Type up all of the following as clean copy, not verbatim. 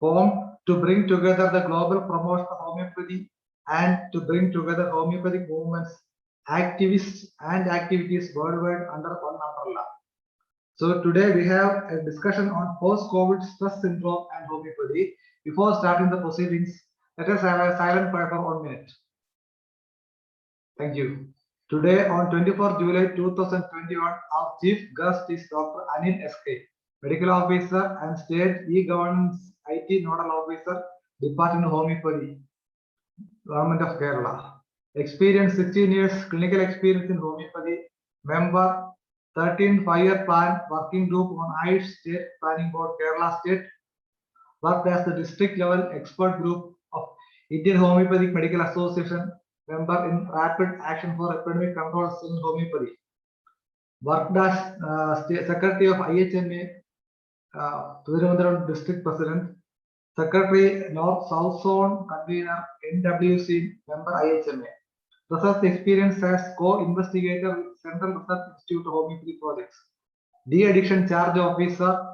formed to bring together the global promotion of homeopathy and to bring together homeopathic movements, activists and activities worldwide under one umbrella. So today we have a discussion on post-COVID stress syndrome and homeopathy. Before starting the proceedings, let us have a silent prayer for 1 minute. Thank you. Today on 24 July 2021, our chief guest is Dr. Anil SK, Medical Officer and State E-Governance IT Nodal Officer, Department of Homeopathy, Government of Kerala. Experience 16 years clinical experience in homeopathy, member 13 5-year plan working group on AIDS State Planning Board, Kerala State, worked as the district level expert group of Indian Homeopathic Medical Association, member in Rapid Action for Epidemic Control in Homeopathy, worked as Secretary of IHMA, Thiruvananthapuram District President, Secretary North South Zone Convener, NWC, member IHMA. Research experience as co-investigator with Central Research Institute of Homeopathy Projects. De-addiction charge officer,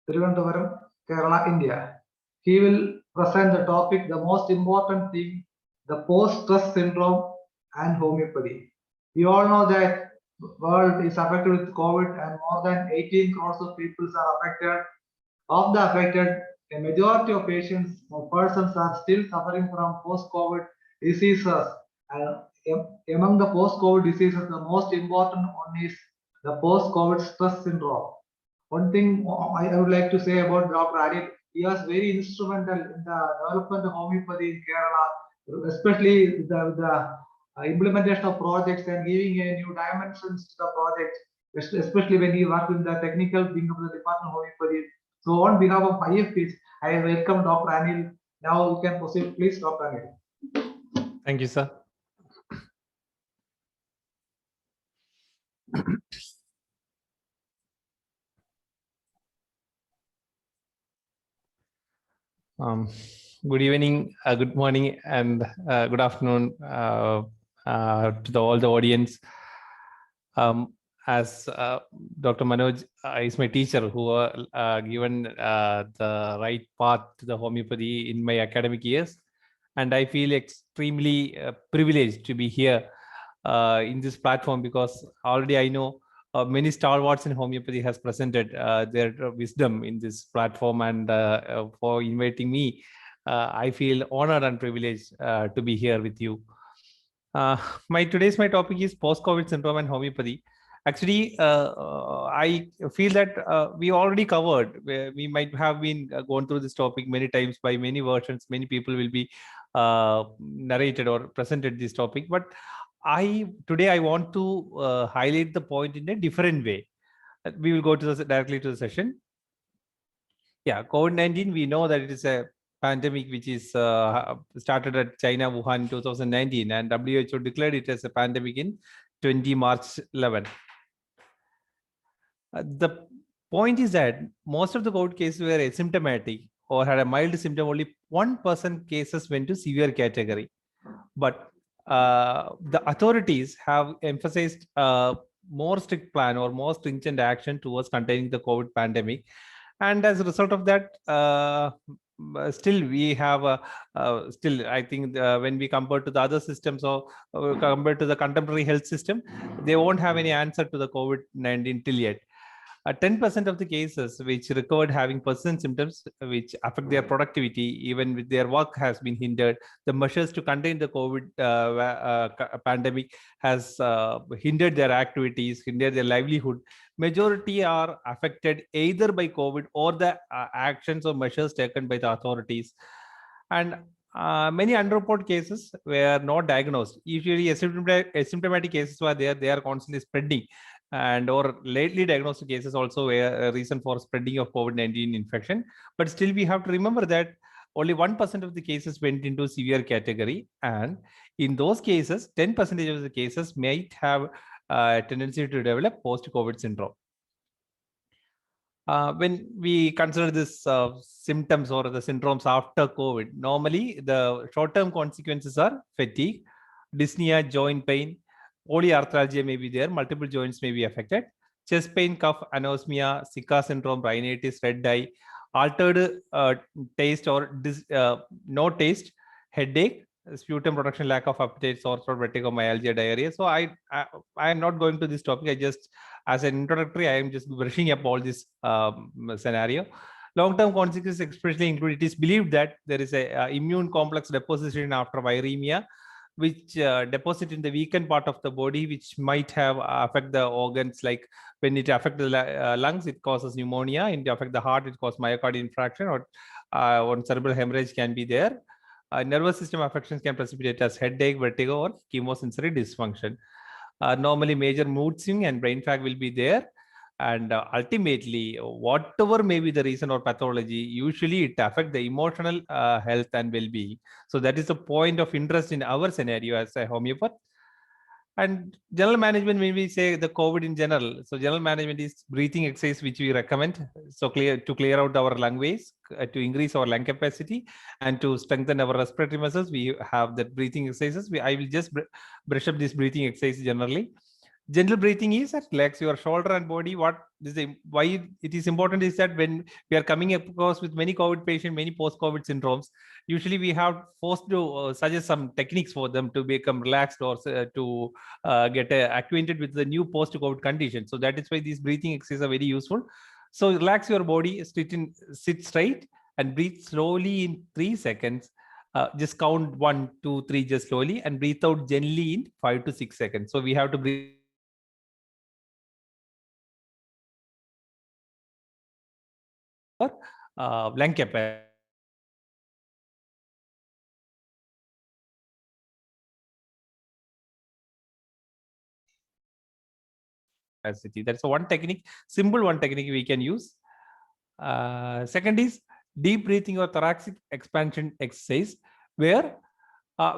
Thiruvananthapuram, Kerala, India. He will present the topic, the most important thing, the post-stress syndrome and homeopathy. We all know that the world is affected with COVID and more than 18 crores of people are affected. Of the affected, a majority of patients or persons are still suffering from post-COVID diseases. And among the post-COVID diseases, the most important one is the post-COVID stress syndrome. One thing I would like to say about Dr. Anil, he was very instrumental in the development of homeopathy in Kerala, especially the implementation of projects and giving a new dimensions to the project, especially when he worked in the technical wing of the Department of Homeopathy. So on behalf of Ifph, I welcome Dr. Anil. Now we can proceed, please, Dr. Anil. Thank you, sir. Good evening, good morning, and good afternoon to all the audience. As Dr. Manoj is my teacher who given the right path to the homeopathy in my academic years, and I feel extremely privileged to be here in this platform because already I know many stalwarts in homeopathy has presented their wisdom in this platform, and for inviting me, I feel honored and privileged to be here with you. My topic is post-COVID syndrome and homeopathy. Actually, I feel that we already covered. We might have been gone through this topic many times by many versions. Many people will be narrated or presented this topic, but today I want to highlight the point in a different way. We will go to directly to the session. Yeah, COVID-19. We know that it is a pandemic which is started at China, Wuhan in 2019, and WHO declared it as a pandemic in 20 March 11. The point is that most of the COVID cases were asymptomatic or had a mild symptom. Only 1% cases went to severe category, but the authorities have emphasized more strict plan or more stringent action towards containing the COVID pandemic, and as a result of that, still we have still I think when we compare to the other systems or compared to the contemporary health system, they won't have any answer to the COVID-19 till yet. 10% of the cases which recovered having persistent symptoms which affect their productivity, even with their work has been hindered. The measures to contain the COVID pandemic has hindered their activities, hindered their livelihood. Majority are affected either by COVID or the actions or measures taken by the authorities. And many unreported cases were not diagnosed. Usually asymptomatic cases were there, they are constantly spreading. And or lately diagnosed cases also were a reason for spreading of COVID-19 infection. But still we have to remember that only 1% of the cases went into severe category. And in those cases, 10% of the cases might have a tendency to develop post-COVID syndrome. When we consider this symptoms or the syndromes after COVID, normally the short-term consequences are fatigue, dyspnea, joint pain, polyarthralgia may be there, multiple joints may be affected, chest pain, cough, anosmia, Zika syndrome, rhinitis, red eye, altered taste or no taste, headache, sputum production, lack of appetite, sore throat, vertigo, myalgia, diarrhea. So I am not going to this topic. I just, as an introductory, I am just brushing up all this scenario. Long-term consequences especially include, it is believed that there is a immune complex deposition after viremia, which deposit in the weakened part of the body, which might have affect the organs. Like when it affects the lungs, it causes pneumonia. And it affect the heart, it causes myocardial infarction, or one cerebral hemorrhage can be there. Nervous system affections can precipitate as headache, vertigo, or chemosensory dysfunction. Normally, major mood swing and brain fog will be there. And ultimately, whatever may be the reason or pathology, usually it affects the emotional health and well-being. So that is the point of interest in our scenario as a homeopath. And general management, when we say the COVID in general, so general management is breathing exercise, which we recommend. So to clear out our lung ways, to increase our lung capacity, and to strengthen our respiratory muscles, we have that breathing exercises. I will just brush up this breathing exercise generally. Gentle breathing is that relax your shoulder and body. Why it is important is that when we are coming across with many COVID patients, many post-COVID syndromes, usually we have forced to suggest some techniques for them to become relaxed or to get acquainted with the new post-COVID condition. So that is why these breathing exercises are very useful. So relax your body, sit straight and breathe slowly in 3 seconds. Just count 1, 2, 3 just slowly, and breathe out gently in 5 to 6 seconds. So we have to breathe lung capacity. That's one technique, simple one technique we can use. Second is deep breathing or thoracic expansion exercise, where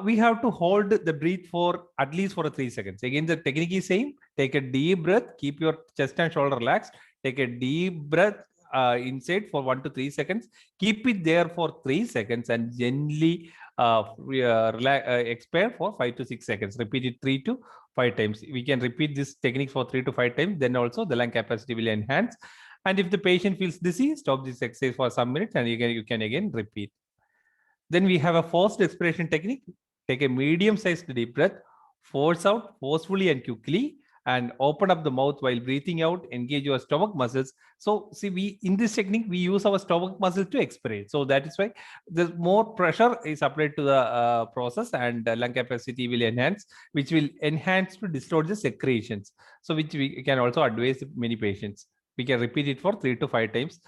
we have to hold the breath for at least for 3 seconds. Again, the technique is same. Take a deep breath, keep your chest and shoulder relaxed. Take a deep breath inside for 1 to 3 seconds. Keep it there for 3 seconds and gently expire for 5 to 6 seconds. Repeat it 3 to 5 times. We can repeat this technique for 3 to 5 times. Then also the lung capacity will enhance. And if the patient feels dizzy, stop this exercise for some minutes and you can again repeat. Then we have a forced expiration technique. Take a medium-sized deep breath, force out forcefully and quickly, and open up the mouth while breathing out. Engage your stomach muscles. So see, in this technique, we use our stomach muscles to expirate. So that is why the more pressure is applied to the process, and lung capacity will enhance, which will enhance to distort the secretions. So which we can also advise many patients. We can repeat it for 3 to 5 times.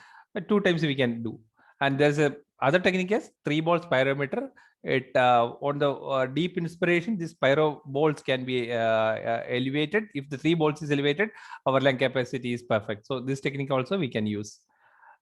2 times we can do. And there's a other technique is 3-ball spirometer. It on the deep inspiration, these spiro balls can be elevated. If the 3 balls is elevated, our lung capacity is perfect. So this technique also we can use.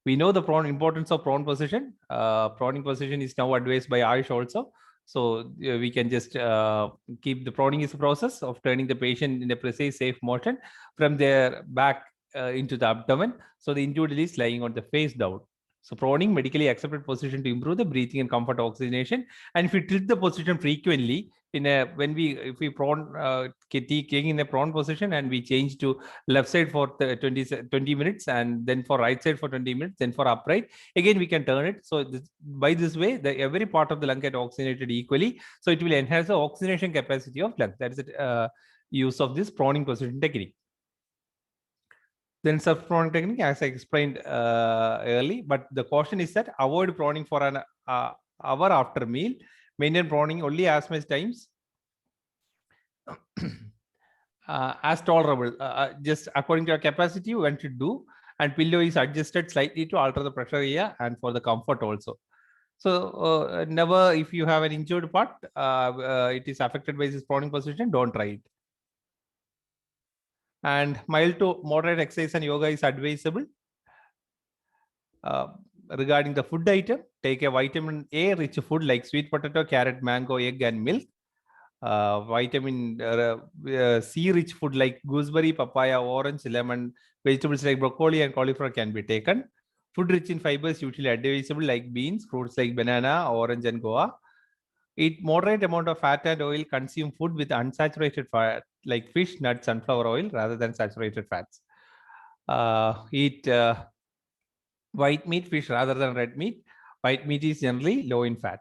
We know the importance of prone position. Proning position is now advised by Ayush also. So we can just keep the proning is a process of turning the patient in a precise, safe motion from their back into the abdomen. So the individual is lying on the face down. So proning, medically accepted position to improve the breathing and comfort oxygenation. And if we tilt the position frequently, if we prone, taking in a prone position and we change to left side for 20 minutes and then for right side for 20 minutes, then for upright, again we can turn it. So by this way, every part of the lung get oxygenated equally. So it will enhance the oxygenation capacity of lung. That is the use of this proning position technique. Then self-proning technique, as I explained early, but the caution is that avoid proning for an hour after meal. Maintain proning only as much times as tolerable. Just according to your capacity, you want to do. And pillow is adjusted slightly to alter the pressure area and for the comfort also. So never, if you have an injured part, it is affected by this proning position, don't try it. And mild to moderate exercise and yoga is advisable. Regarding the food item, take a vitamin A rich food like sweet potato, carrot, mango, egg, and milk. Vitamin C rich food like gooseberry, papaya, orange, lemon. Vegetables like broccoli and cauliflower can be taken. Food rich in fibers usually advisable like beans, fruits like banana, orange, and guava. Eat moderate amount of fat and oil. Consume food with unsaturated fat like fish, nuts, sunflower oil rather than saturated fats. Eat white meat, fish rather than red meat. White meat is generally low in fat.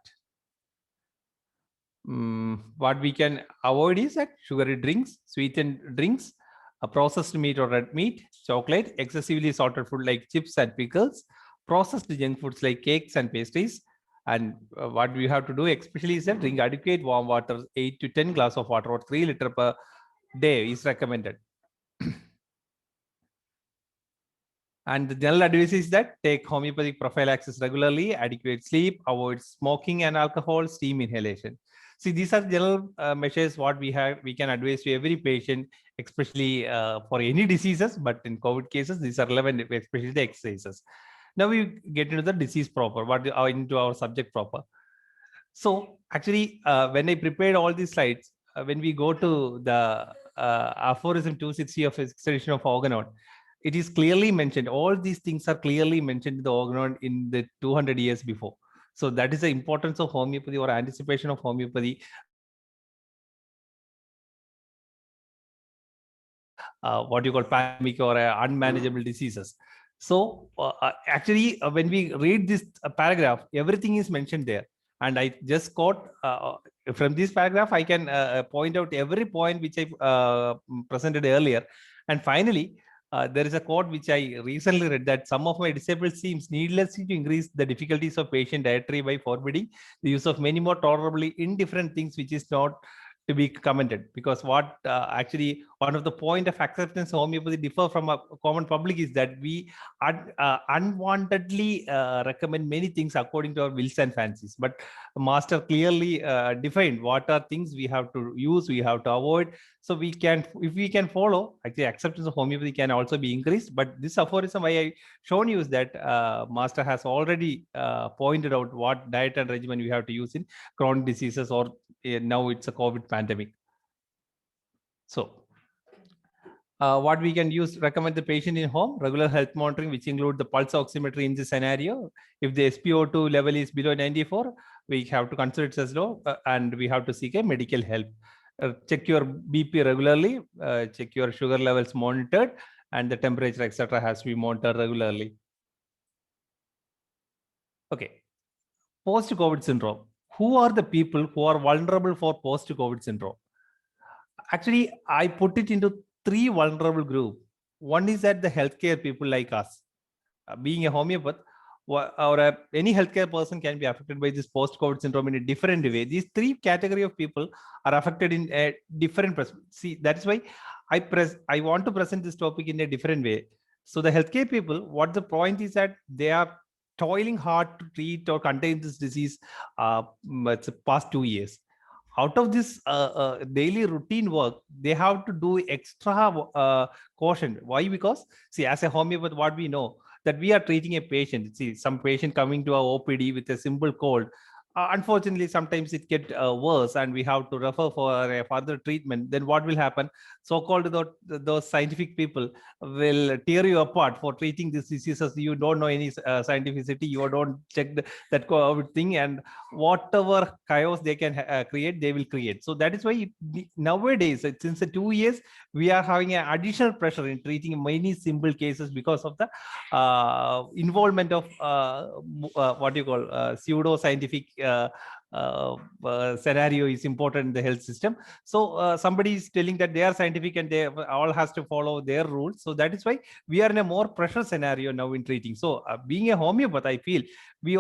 What we can avoid is that sugary drinks, sweetened drinks, processed meat or red meat, chocolate, excessively salted food like chips and pickles, processed junk foods like cakes and pastries. And what we have to do especially is that drink adequate warm water, 8 to 10 glass of water or 3 liter per day is recommended. And the general advice is that take homeopathic prophylaxis regularly, adequate sleep, avoid smoking and alcohol, steam inhalation. See, these are general measures what we can advise to every patient, especially for any diseases, but in COVID cases, these are relevant, especially the exercises. Now we get into the disease proper, into our subject proper. So actually, when I prepared all these slides, when we go to the aphorism 260 of extension of organon, it is clearly mentioned. All these things are clearly mentioned in the organon in the 200 years before. So that is the importance of homeopathy or anticipation of homeopathy. What you call pandemic or unmanageable diseases. So actually, when we read this paragraph, everything is mentioned there. And I just quote from this paragraph, I can point out every point which I presented earlier. And finally, there is a quote which I recently read that some of my disciples seems needlessly to increase the difficulties of patient dietary by forbidding the use of many more tolerably indifferent things which is not to be commented, because what actually one of the point of acceptance of homeopathy differ from a common public is that we unwantedly recommend many things according to our wills and fancies, but master clearly defined what are things we have to use, we have to avoid. So we can, if we can follow, actually acceptance of homeopathy can also be increased. But this aphorism I shown you is that master has already pointed out what diet and regimen we have to use in chronic diseases, or now it's a COVID pandemic. So what we can use, recommend the patient in home, regular health monitoring, which include the pulse oximetry in this scenario. If the SpO2 level is below 94, we have to consider it as low and we have to seek a medical help. Check your BP regularly, check your sugar levels monitored, and the temperature, etc. has to be monitored regularly. Okay. Post-COVID syndrome. Who are the people who are vulnerable for post-COVID syndrome? Actually, I put it into 3 vulnerable groups. One is that the healthcare people like us. Being a homeopath, or any healthcare person can be affected by this post-COVID syndrome in a different way. These 3 category of people are affected in a different. See, that is why I want to present this topic in a different way. So the healthcare people, what the point is that they are toiling hard to treat or contain this disease it's the past 2 years. Out of this daily routine work, they have to do extra caution. Why? Because see, as a homeopath, what we know, that we are treating a patient. See, some patient coming to our OPD with a simple cold. Unfortunately, sometimes it get worse and we have to refer for a further treatment. Then what will happen? So-called those scientific people will tear you apart for treating these diseases. You don't know any scientificity. You don't check that COVID thing, and whatever chaos they can create, they will create. So that is why nowadays, since the 2 years, we are having an additional pressure in treating many simple cases because of the involvement of what you call pseudo scientific scenario is important in the health system. So somebody is telling that they are scientific and they all has to follow their rules. So that is why we are in a more pressure scenario now in treating. So being a homeopath, I feel we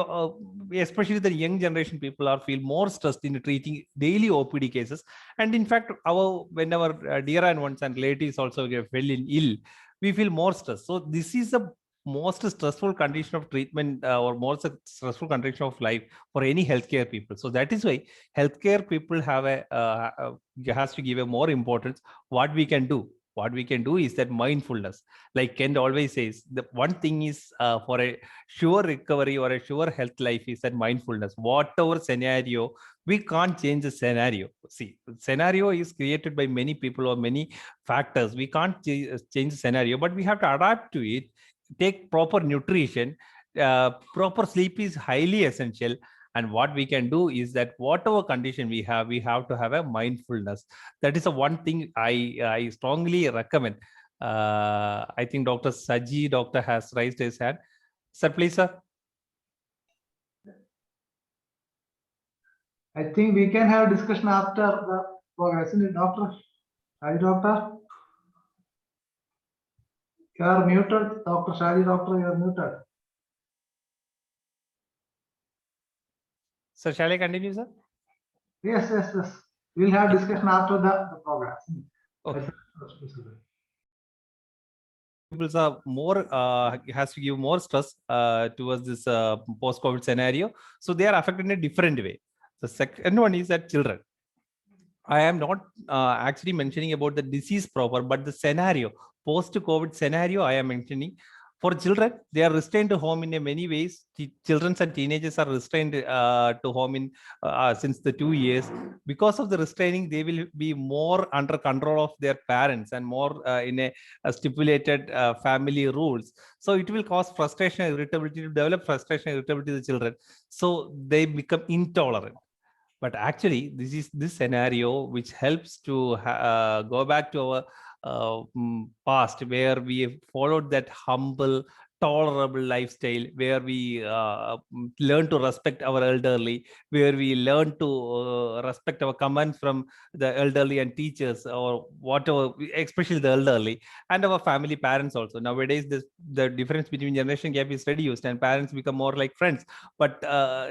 especially the young generation people are feel more stressed in treating daily OPD cases. And in fact, when our dear ones and ladies also get fell in ill, we feel more stressed. So this is the most stressful condition of treatment or most stressful condition of life for any healthcare people. So that is why healthcare people have has to give a more importance. What we can do is that mindfulness, like Ken always says, the one thing is for a sure recovery or a sure health life is that mindfulness. Whatever scenario, we can't change the scenario. See, scenario is created by many people or many factors. We can't change the scenario, but we have to adapt to it. Take proper nutrition. Proper sleep is highly essential. And what we can do is that whatever condition we have to have a mindfulness. That is the one thing I strongly recommend. I think Dr. Saji doctor has raised his hand. Sir, please, sir. I think we can have discussion after the program, isn't it, doctor? Shadi doctor? You are muted, Dr. Shadi doctor, you are muted. So shall I continue, sir? Yes. We'll have discussion after the program. Okay. People are more has to give more stress towards this post-COVID scenario, so they are affected in a different way. The second one is that children. I am not actually mentioning about the disease proper, but the scenario, post-COVID scenario I am mentioning. For children, they are restrained to home in a many ways. Children and teenagers are restrained to home in since the 2 years. Because of the restraining, they will be more under control of their parents and more in a stipulated family rules. So it will cause frustration and irritability, to develop frustration and irritability to the children. So they become intolerant. But actually, this is this scenario which helps to go back to our past, where we followed that humble, tolerable lifestyle, where we learn to respect our elderly, where we learn to respect our commands from the elderly and teachers, or whatever, especially the elderly and our family, parents also. Nowadays, the difference between generation gap is reduced and parents become more like friends. But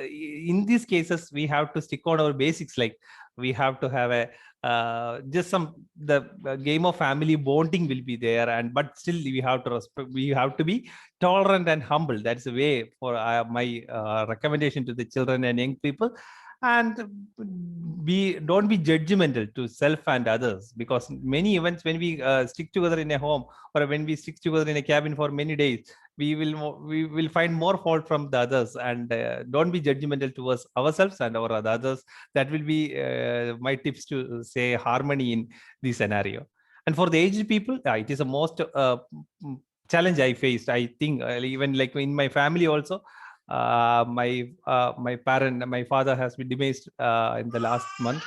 in these cases, we have to stick on our basics, like we have to have a just some the game of family bonding will be there, and but still we have to respect, we have to be tolerant and humble. That's the way for my recommendation to the children and young people. And don't be judgmental to self and others, because many events, when we stick together in a home, or when we stick together in a cabin for many days, we will find more fault from the others. And don't be judgmental towards ourselves and our others. That will be my tips to say harmony in this scenario. And for the aged people, it is the most challenge I faced. I think even like in my family also, my father has been demised in the last month.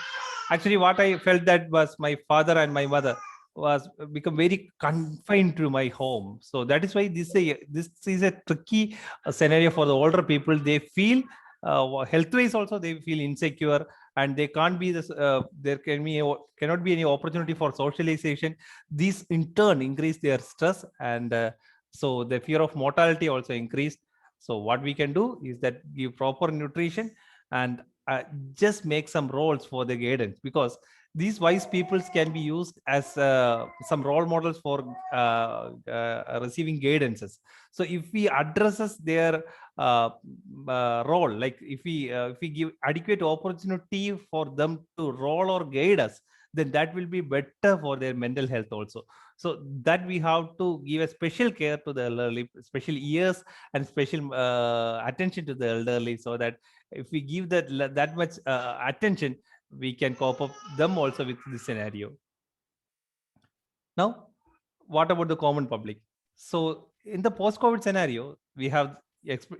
Actually, what I felt that was my father and my mother was become very confined to my home. So that is why this is a tricky scenario for the older people. They feel health wise also they feel insecure, and they can't be this. There cannot be any opportunity for socialization. These in turn increase their stress, and so the fear of mortality also increased. So what we can do is that give proper nutrition and just make some roles for the guidance, because these wise peoples can be used as some role models for receiving guidances. So if we addresses their role, like if we give adequate opportunity for them to role or guide us, then that will be better for their mental health also. So that we have to give a special care to the elderly, special ears and special attention to the elderly, so that if we give that much attention, we can cope up them also with this scenario. Now, what about the common public? So in the post-COVID scenario, we have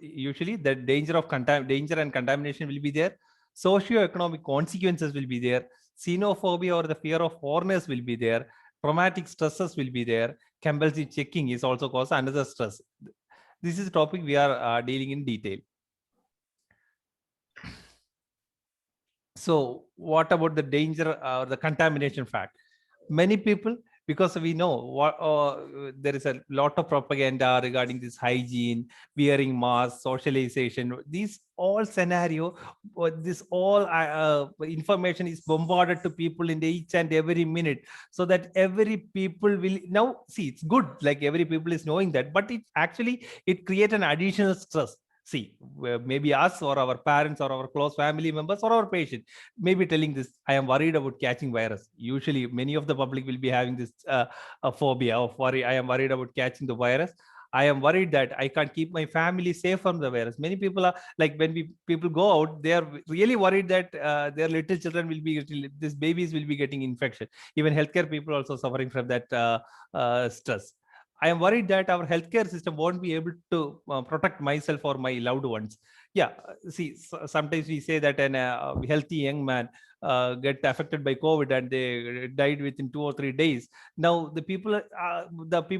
usually the danger and contamination will be there. Socio-economic consequences will be there. Xenophobia or the fear of foreigners will be there. Traumatic stresses will be there. Compulsive checking is also cause another stress. This is a topic we are dealing in detail. So what about the danger or the contamination fact? Many people, because we know what there is a lot of propaganda regarding this hygiene, wearing masks, socialization, these all scenario, this all information is bombarded to people in each and every minute, so that every people will now see it's good, like every people is knowing that, but it actually it create an additional stress. See, maybe us or our parents or our close family members or our patient may be telling this, I am worried about catching virus. Usually many of the public will be having this a phobia of worry. I am worried about catching the virus. I am worried that I can't keep my family safe from the virus. Many people are like, when people go out, they are really worried that their little children will be, these babies will be getting infection. Even healthcare people also suffering from that stress. I am worried that our healthcare system won't be able to protect myself or my loved ones. Yeah, see, sometimes we say that a healthy young man get affected by COVID and they died within 2 or 3 days. Now the people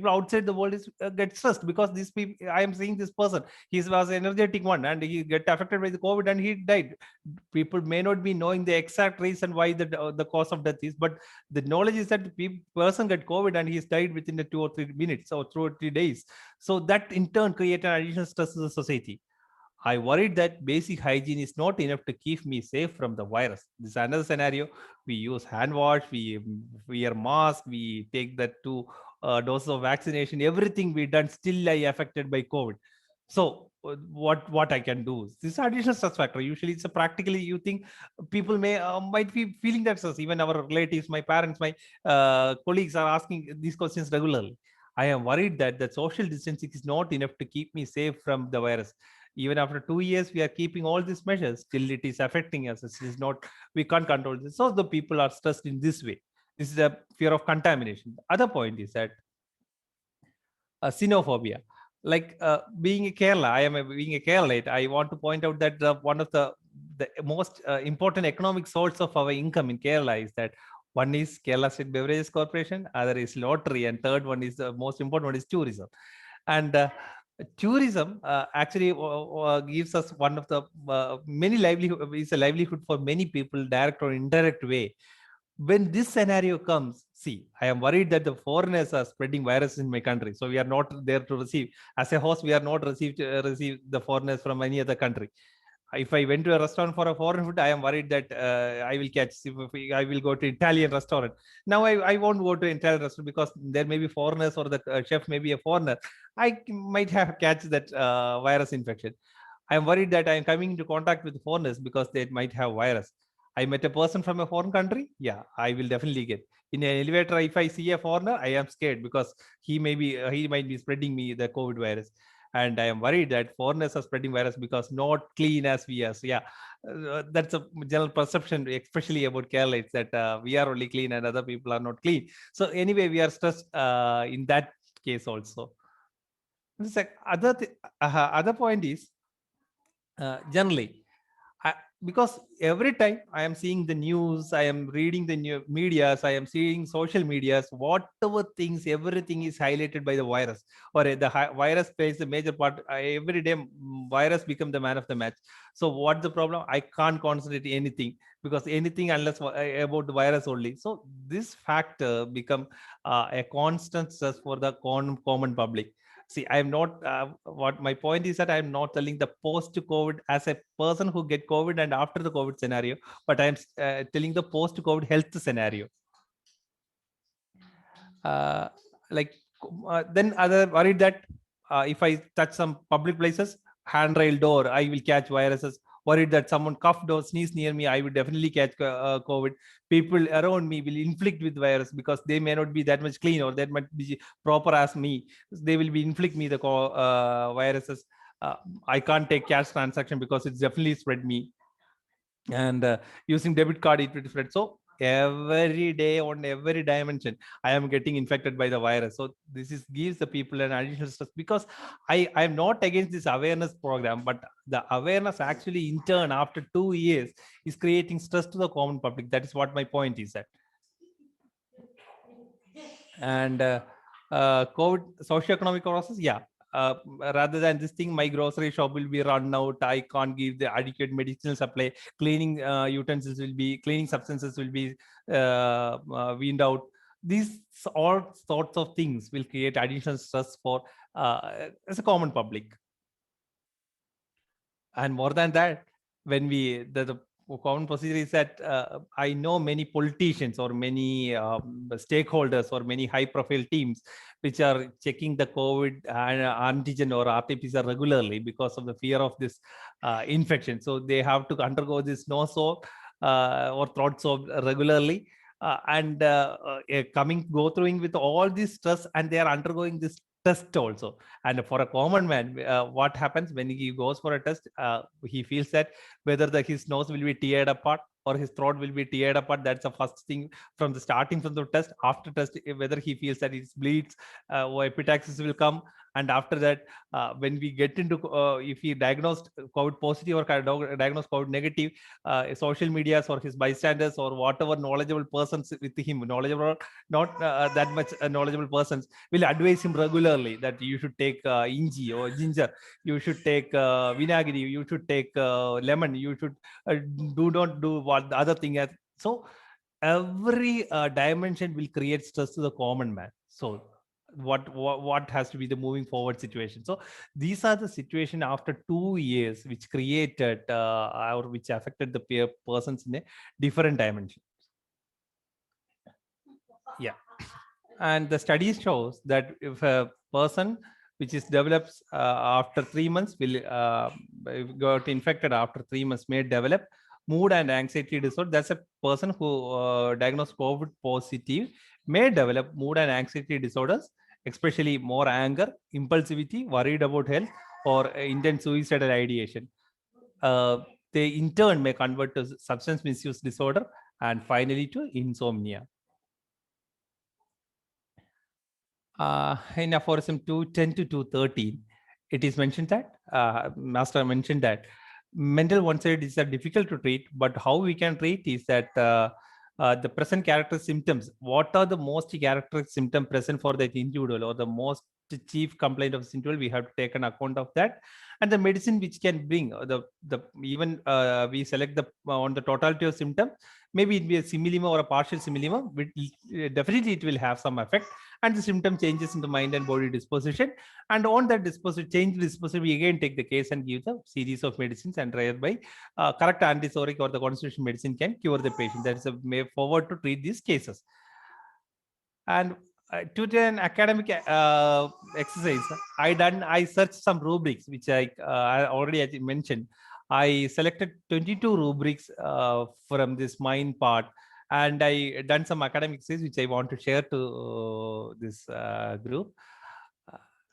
outside the world is get stressed because these people, I am seeing this person, he was energetic one and he get affected by the COVID and he died. People may not be knowing the exact reason why the cause of death is, but the knowledge is that the person got COVID and he's died within the 2 or 3 minutes or 2 or 3 days. So that in turn create an additional stress to the society. I worried that basic hygiene is not enough to keep me safe from the virus. This is another scenario. We use hand wash, we wear mask, we take that 2 doses of vaccination, everything we done, still I affected by COVID. So what I can do? This is additional stress factor. Usually it's a practically, you think people might be feeling that stress. Even our relatives, my parents, my colleagues are asking these questions regularly. I am worried that the social distancing is not enough to keep me safe from the virus. Even after 2 years, we are keeping all these measures. Still, it is affecting us. It is not, we can't control this. So the people are stressed in this way. This is a fear of contamination. The other point is that xenophobia. Like being a Kerala, being a Keralite, I want to point out that one of the most important economic source of our income in Kerala is that one is Kerala State Beverages Corporation, other is lottery, and third one is the most important one is tourism. And tourism actually gives us one of the many livelihood, is a livelihood for many people, direct or indirect way. When this scenario comes, see, I am worried that the foreigners are spreading virus in my country. So we are not there to receive. As a host, we are not receive the foreigners from any other country. If I went to a restaurant for a foreign food, I am worried that I will catch. I will go to Italian restaurant. Now I won't go to Italian restaurant because there may be foreigners or the chef may be a foreigner. I might have catch that virus infection. I am worried that I am coming into contact with foreigners because they might have virus. I met a person from a foreign country. Yeah, I will definitely get. In an elevator, if I see a foreigner, I am scared because he might be spreading me the COVID virus. And I am worried that foreigners are spreading virus because not clean as we are. So yeah, that's a general perception, especially about Kerala. It's that we are only clean and other people are not clean. So anyway, we are stressed in that case also. The other point is generally, because every time I am seeing the news, I am reading the new medias, I am seeing social medias, whatever things, everything is highlighted by the virus, or the virus plays a major part. Every day, virus become the man of the match. So what's the problem? I can't concentrate anything because anything unless about the virus only. So this factor become a constant stress for the common public. See, I am not, what my point is that I am not telling the post-COVID as a person who get COVID and after the COVID scenario, but I am telling the post-COVID health scenario. Like then other worried that if I touch some public places, handrail door, I will catch viruses. Worried that someone coughed or sneezed near me, I will definitely catch COVID. People around me will inflict with virus because they may not be that much clean or that much be proper as me. They will be inflict me the viruses. I can't take cash transaction because it's definitely spread me. And using debit card, it will spread. So every day on every dimension, I am getting infected by the virus. So this is gives the people an additional stress because I am not against this awareness program, but the awareness actually in turn after 2 years is creating stress to the common public. That is what my point is at. And COVID socioeconomic process, yeah. Rather than this thing, my grocery shop will be run out. I can't give the adequate medicinal supply. Cleaning cleaning substances will be weaned out. These all sorts of things will create additional stress for as a common public. And more than that, when the common procedure is that I know many politicians or many stakeholders or many high profile teams which are checking the COVID antigen or RT-PCR regularly because of the fear of this infection. So they have to undergo this nose swab or throat swab regularly. And go through with all this stress, and they are undergoing this test also. And for a common man, what happens when he goes for a test, he feels that whether his nose will be teared apart or his throat will be teared apart. That's the first thing from the starting from the test. After test, whether he feels that it bleeds or epistaxis will come, And after that, when we get into, if he diagnosed COVID positive or diagnosed COVID negative, social medias or his bystanders or whatever knowledgeable persons with him, knowledgeable or not that much knowledgeable persons, will advise him regularly that you should take inji or ginger, you should take vinagri, you should take lemon, you should do not do what the other thing is. So every dimension will create stress to the common man. So what has to be the moving forward situation? So these are the situation after 2 years which created or which affected the persons in a different dimension. Yeah. And the studies shows that if a person which is develops after 3 months will got infected after 3 months may develop mood and anxiety disorder. That's a person who diagnosed COVID positive may develop mood and anxiety disorders, especially more anger, impulsivity, worried about health, or intense suicidal ideation. They in turn may convert to substance misuse disorder and finally to insomnia. In aphorism 210 to 213, it is mentioned that Master mentioned that mental one-sided diseases are difficult to treat, but how we can treat is that the present characteristic symptoms. What are the most characteristic symptom present for that individual, or the most chief complaint of this individual? We have to take an account of that, and the medicine which can bring the even we select the on the totality of symptom. Maybe it be a similima or a partial similima. Definitely, it will have some effect, and the symptom changes in the mind and body disposition. And on that change disposition, we again take the case and give the series of medicines, and thereby correct antipsoric or the constitutional medicine can cure the patient. That is a way forward to treat these cases. And to an academic exercise, I searched some rubrics which I already mentioned. I selected 22 rubrics from this mind part, and I done some academic exercise which I want to share to this group.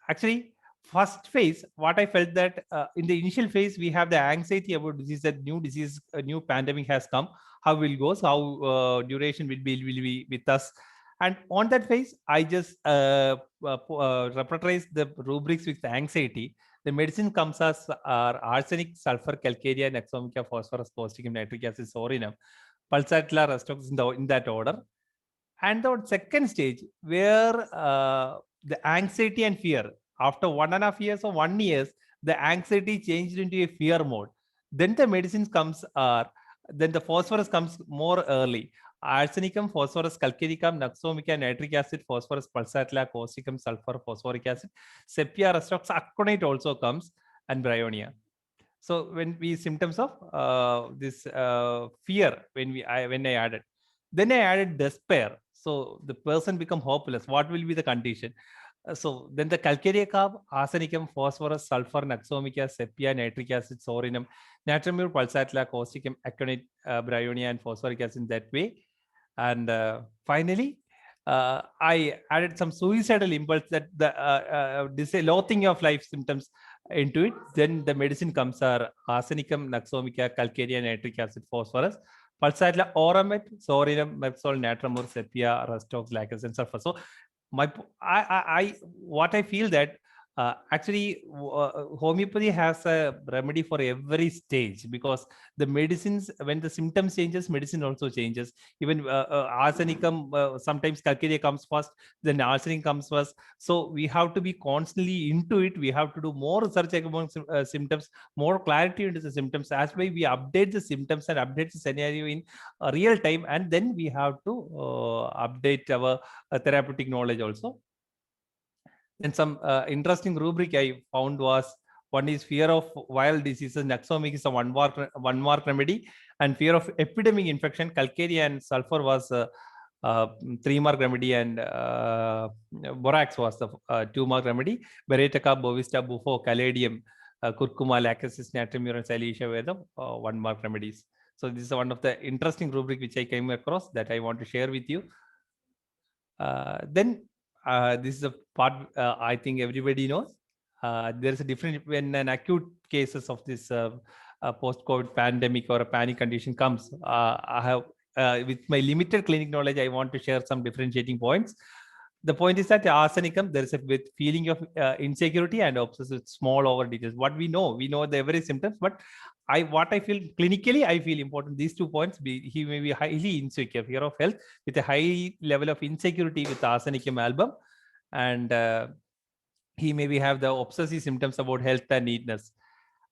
Actually, first phase, what I felt that in the initial phase, we have the anxiety about disease, that new disease, a new pandemic has come, how will it goes, how duration will be with us. And on that phase, I just repertorize the rubrics with anxiety. The medicine comes as arsenic, sulfur, calcarea, nexomica, phosphorus, causticum, nitric acid, sorinum, pulsatilla, restox in that order. And the second stage, where the anxiety and fear, after 1.5 years or 1 year, the anxiety changed into a fear mode. Then the medicines comes then the phosphorus comes more early. Arsenicum, phosphorus, calcaricum, naxomica, nitric acid, phosphorus, pulsatilla, causticum, sulfur, phosphoric acid, sepia, restox, aconite also comes, and bryonia. So when we symptoms of this fear, when I added, then I added despair. So the person become hopeless. What will be the condition? So then the calcaria carb, arsenicum, phosphorus, sulfur, naxomica, sepia, nitric acid, sorinum, natramur, pulsatilla, causticum, aconite, bryonia, and phosphoric acid in that way. And finally, I added some suicidal impulse, that the loathing of life symptoms into it. Then the medicine comes are arsenicum, naxomica, calcarea, nitric acid, phosphorus, pulsatilla, oramet, sorinum, mepsol, natramur, sepia, restox, lacus, and sulfur. So what I feel that actually homeopathy has a remedy for every stage, because the medicines, when the symptoms changes, medicine also changes. Even arsenicum, sometimes calcarea comes first, then arsenic comes first. So we have to be constantly into it. We have to do more research among symptoms, more clarity into the symptoms. As why we update the symptoms and update the scenario in real time, and then we have to update our therapeutic knowledge also. Then some interesting rubric I found was, one is fear of viral diseases. Naxomic is a one mark remedy, and fear of epidemic infection, calcarea and sulfur was 3-mark remedy, and borax was the 2-mark remedy. Beretaka, bovista, bufo, caladium, curcuma, lachesis, natramur, and silesia were the 1-mark remedies. So this is one of the interesting rubric which I came across that I want to share with you. Then this is a part I think everybody knows. There is a difference when an acute cases of this post-COVID pandemic or a panic condition comes. I have, with my limited clinic knowledge, I want to share some differentiating points. the point is that arsenicum, there is a feeling of insecurity and obsessive small over details. What we know the every symptoms, but what I feel clinically, I feel important. These 2 points, he may be highly insecure, fear of health with a high level of insecurity with arsenicum album, and he maybe have the obsessive symptoms about health and neatness.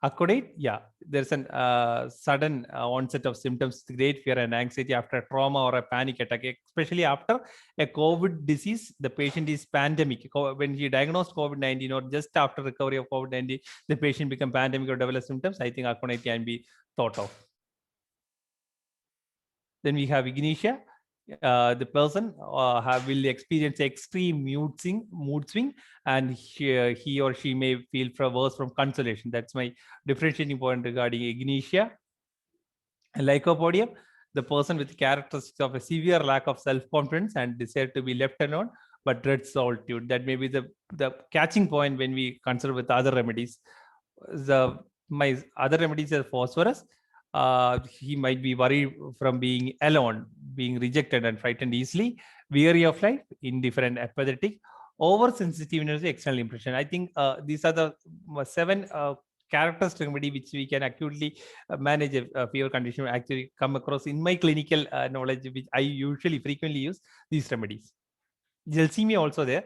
Acodate, yeah, there's a sudden onset of symptoms, great fear and anxiety after a trauma or a panic attack, especially after a COVID disease. The patient is pandemic. When he diagnosed COVID-19 or just after recovery of COVID-19, the patient become pandemic or develop symptoms. I think acodate can be thought of. Then we have ignitia. The person will experience extreme mood swing, and he or she may feel worse from consolation. That's my differentiating point regarding ignitia. Lycopodium, the person with characteristics of a severe lack of self-confidence and desire to be left alone, but dread solitude. That may be the catching point when we consider with other remedies. My other remedies are phosphorus. He might be worried from being alone, being rejected and frightened easily, weary of life, indifferent, apathetic, oversensitive to external impression. I think these are the 7 characteristic remedy which we can acutely manage a fever condition. Actually come across in my clinical knowledge, which I usually frequently use these remedies. Gelsemia also there.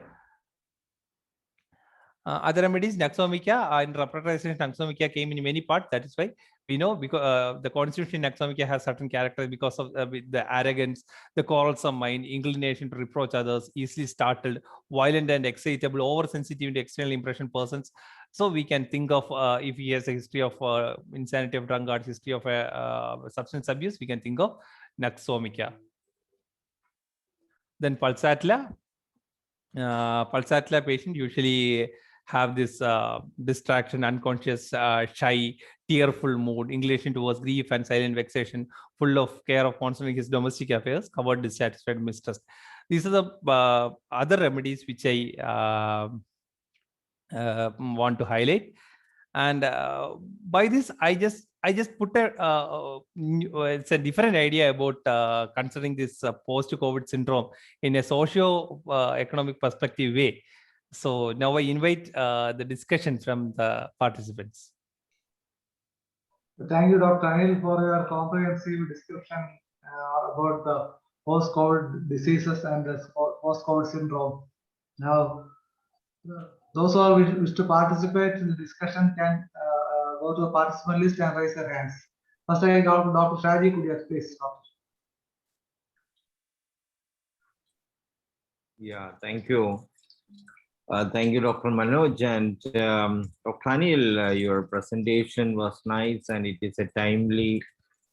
Other remedies, Naxomica, in repertorization, Naxomica came in many parts. That is why we know, because the constitution in Naxomica has certain characters because of the arrogance, the quarrelsome mind, inclination to reproach others, easily startled, violent and excitable, oversensitive to external impression persons. So we can think of if he has a history of insanity of drunkards, history of substance abuse, we can think of Naxomica. Then Pulsatilla. Pulsatilla patient usually have this distraction, unconscious, shy, tearful mood, inclination towards grief and silent vexation, full of care of concerning his domestic affairs, covered, dissatisfied, mistrust. These are the other remedies which I want to highlight. And by this, I just put it's a different idea about considering this post-COVID syndrome in a socio-economic perspective way. So now I invite the discussion from the participants. Thank you, Dr. Anil, for your comprehensive description about the post-COVID diseases and the post-COVID syndrome. Now, those who wish to participate in the discussion can go to the participant list and raise their hands. First, I got Dr. Shaji. Could you please stop? Yeah, thank you. Thank you, Dr. Manoj. And Dr. Anil, your presentation was nice and it is a timely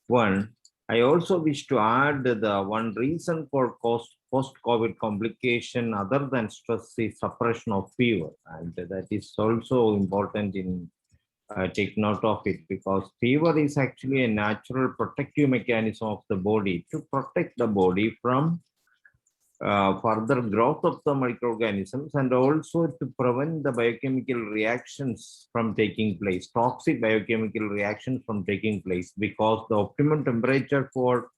one. I also wish to add the one reason for post-COVID complication other than stress is suppression of fever. And that is also important in take note of it, because fever is actually a natural protective mechanism of the body to protect the body from further growth of the microorganisms, and also to prevent the biochemical reactions from taking place, toxic biochemical reactions from taking place, because the optimum temperature for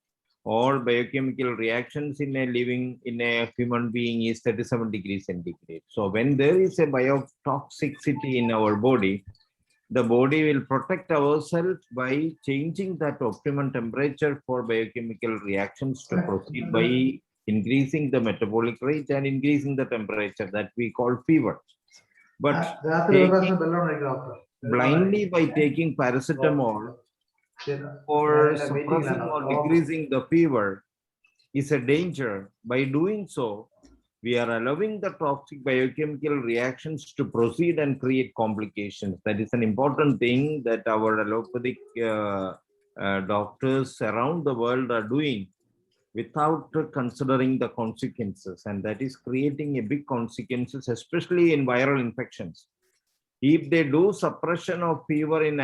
all biochemical reactions in a human being is 37 degrees centigrade. So when there is a biotoxicity in our body, the body will protect ourselves by changing that optimum temperature for biochemical reactions to proceed by increasing the metabolic rate and increasing the temperature that we call fever. But blindly by taking paracetamol for suppressing or decreasing the fever is a danger. By doing so, we are allowing the toxic biochemical reactions to proceed and create complications. That is an important thing that our allopathic doctors around the world are doing without considering the consequences, and that is creating a big consequences, especially in viral infections. If they do suppression of fever in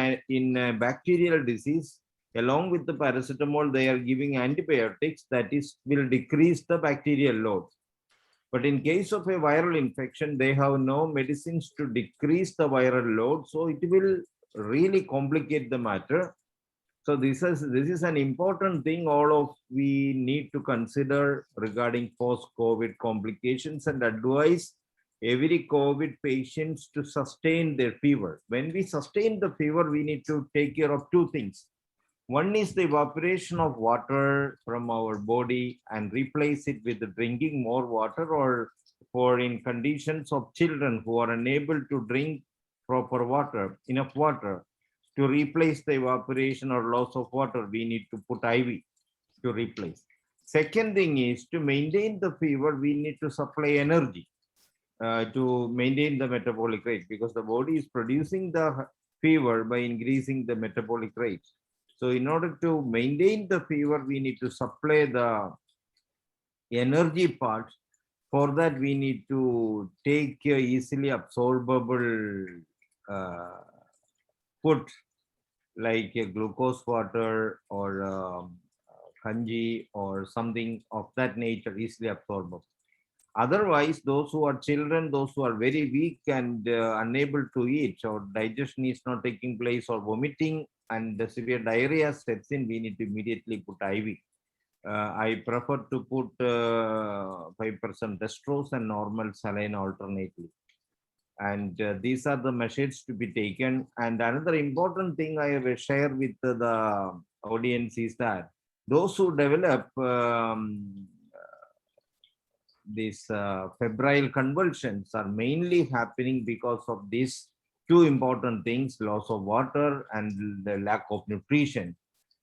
a bacterial disease, along with the paracetamol, they are giving antibiotics that will decrease the bacterial load. But in case of a viral infection, they have no medicines to decrease the viral load, so it will really complicate the matter. So this is an important thing all of we need to consider regarding post-COVID complications and advise every COVID patients to sustain their fever. When we sustain the fever, we need to take care of two things. One is the evaporation of water from our body and replace it with drinking more water, or for in conditions of children who are unable to drink proper water, enough water, to replace the evaporation or loss of water, we need to put IV to replace. Second thing is to maintain the fever, we need to supply energy to maintain the metabolic rate, because the body is producing the fever by increasing the metabolic rate. So in order to maintain the fever, we need to supply the energy part. For that, we need to take easily absorbable food like a glucose water or kanji or something of that nature, easily absorbable. Otherwise, those who are children, those who are very weak and unable to eat, or digestion is not taking place, or vomiting and the severe diarrhea sets in, we need to immediately put IV. I prefer to put 5% dextrose and normal saline alternately. And these are the measures to be taken. And another important thing I will share with the audience is that those who develop these febrile convulsions are mainly happening because of these two important things: loss of water and the lack of nutrition.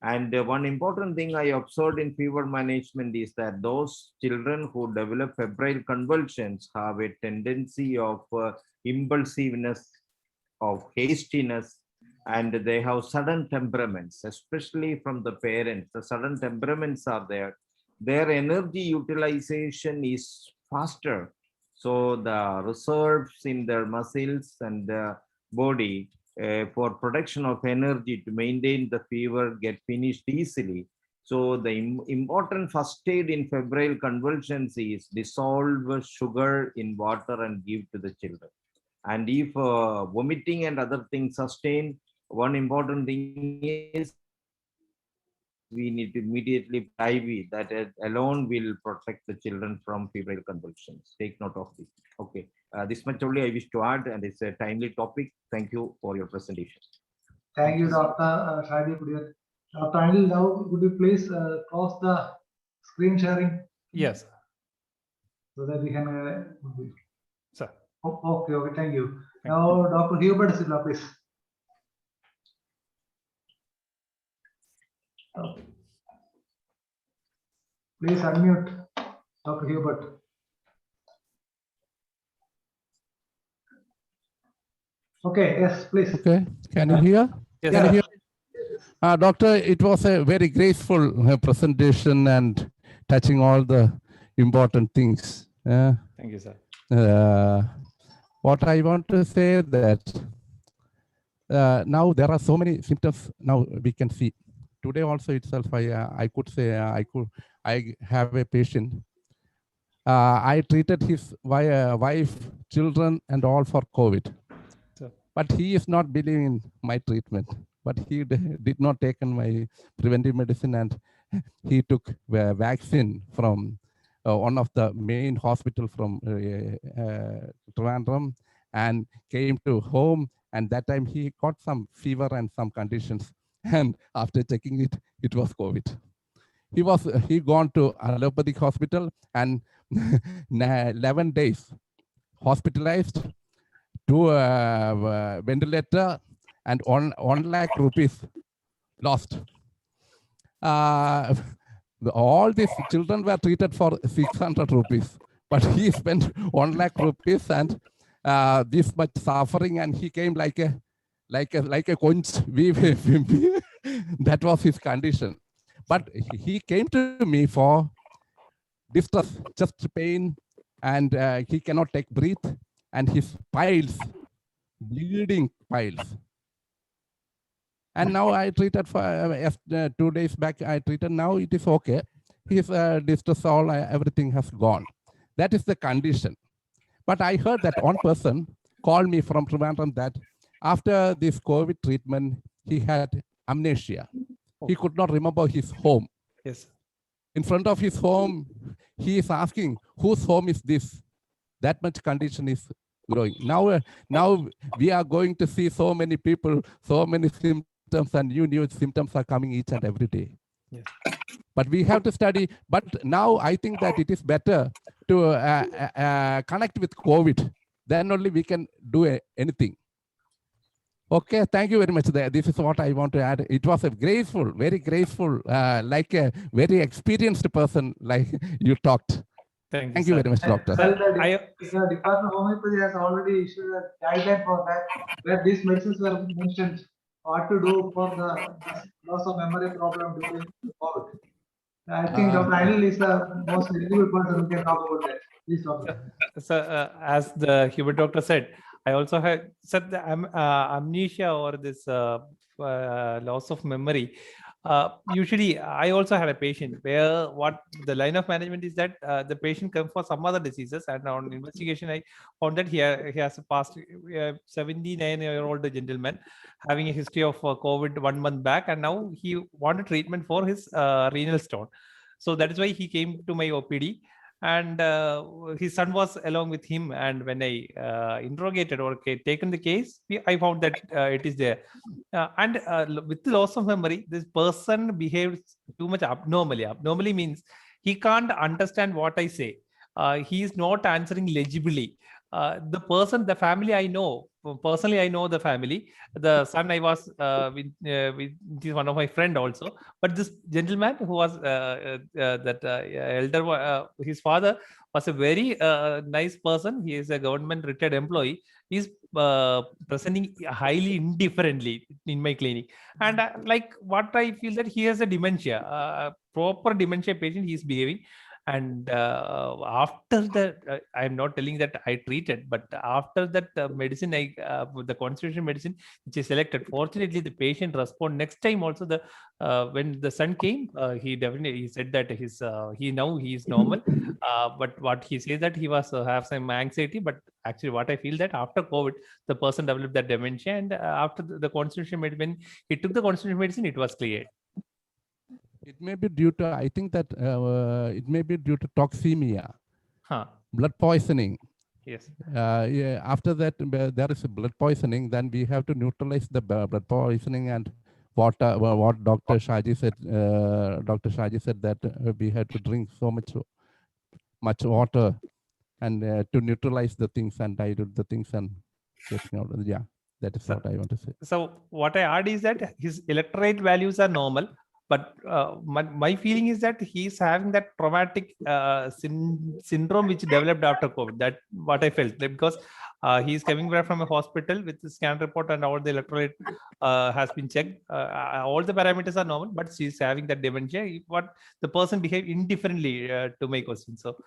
And one important thing I observed in fever management is that those children who develop febrile convulsions have a tendency of impulsiveness, of hastiness, and they have sudden temperaments, especially from the parents. The sudden temperaments are there. Their energy utilization is faster. So the reserves in their muscles and the body for production of energy to maintain the fever get finished easily. So the important first aid in febrile convulsions is dissolve sugar in water and give to the children. And if vomiting and other things sustain, one important thing is we need to immediately put IV. That alone will protect the children from febrile convulsions. Take note of this. Okay, this much only I wish to add, and it's a timely topic. Thank you for your presentation. Thank you, Dr. Shadi Kudier. Dr. Anil, now would you please close the screen sharing Yes, so that we can. sir. Okay, okay, thank you. Thank Now, Dr. Hubert Silla, please. Please unmute, Dr. Hubert. Okay, yes, please. Okay, can you hear? Yes, Can you sir. hear? Doctor, it was a very graceful presentation and touching all the important things. Thank you, sir. What I want to say that now there are so many symptoms now we can see. Today also itself, I could say I have a patient. I treated his wife, children, and all for COVID. Sir. But he is not believing in my treatment. But he did not take my preventive medicine, and he took vaccine from one of the main hospital from Trivandrum and came to home. And that time he got some fever and some conditions. And after checking it, it was COVID. He gone to allopathic hospital and 11 days hospitalized, to a ventilator, and 1 lakh rupees lost. All these children were treated for 600 rupees, but he spent 1 lakh rupees and this much suffering, and he came like a conch. That was his condition. But he came to me for distress, chest pain, and he cannot take breath, and his piles, bleeding piles. And now I treated for 2 days back. I treated. Now it is okay. His distress, all everything has gone. That is the condition. But I heard that one person called me from Trivandrum that after this COVID treatment, he had amnesia. he could not remember his home. Yes. In front of his home, he is asking, whose home is this? That much condition is growing. Now we are going to see so many people, so many symptoms, and new symptoms are coming each and every day. Yes. But we have to study. But now I think that it is better to connect with COVID. Then only we can do anything. Okay, thank you very much. This is what I want to add. It was a graceful, very graceful, like a very experienced person, like you talked. Thank Thank you, you sir. very much, doctor. Well, I, the Department of Homeopathy has already issued a guideline for that, where these medicines were mentioned, what to do for the loss of memory problem during COVID. I think Dr. Anil is the most eligible person who can talk about that. Please, Doctor. so as the Hubert doctor said, I also had said the amnesia or this loss of memory. Usually, I also had a patient where what the line of management is that the patient comes for some other diseases, and on investigation, I found that he has a past 79-year-old gentleman having a history of COVID 1 month back, and now he wanted treatment for his renal stone. So that is why he came to my OPD, and his son was along with him. And when I interrogated or taken the case, I found that it is there. And with the loss of memory, this person behaves too much abnormally. Abnormally means he can't understand what I say. He is not answering legibly. The family I know, personally I know the family. The son I was with one of my friend also. But this gentleman who was elder, his father was a very nice person. He is a government retired employee. He's presenting highly indifferently in my clinic. And like what I feel that he has a dementia, proper dementia patient he is behaving. And after that, I'm not telling that I treated, but after that medicine, the constitution medicine which is selected, fortunately the patient respond next time also. When the son came, he said that he is normal, but what he says that he was have some anxiety. But actually what I feel that after COVID the person developed that dementia, and after the constitution medicine, when he took the constitution medicine, it was cleared. It may be due to, I think that it may be due to toxemia, blood poisoning. Yes. Yeah, after that, there is a blood poisoning, then we have to neutralize the blood poisoning. And what Dr. Shaji said, that we had to drink so much water and to neutralize the things and dilute the things and getting out. Yeah, that is what I want to say. So what I add is that his electrolyte values are normal, but my feeling is that he's having that traumatic syndrome which developed after COVID. That what I felt, because he's coming back from a hospital with the scan report and all the electrolyte has been checked. All the parameters are normal, but she's having that dementia. What the person behaved indifferently to my question. So,